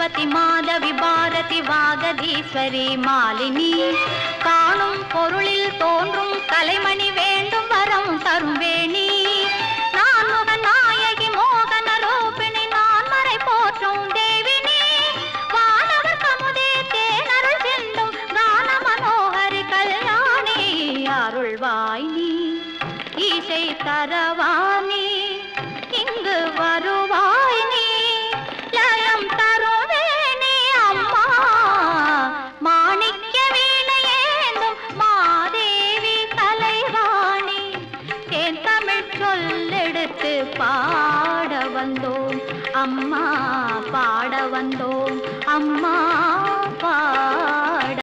सरस्वती माधवी भारती वागदीश्वरी मालिनी काणुम पोरुलिल तोन्றும் कलैमणि वेंडुम वरम तरुम वेणी नान मुगनायकि मोहन रूपिणी नान मறை போற்றும் தேவினி வானவர் கமுதே தேனருள் சிந்தும் கான மனோஹரி கல்யாணி அருள்வாய் நீ ஈசை தரவாணி இங்கு வருவாய் நீ லயம் தருவேனே அம்மா மாணிக்க வீணையேந்தும் மாதேவி கலைவாணி தேன் தமிழ் சொல்லெடுத்து பாட வந்தோம் அம்மா பாட வந்தோம் அம்மா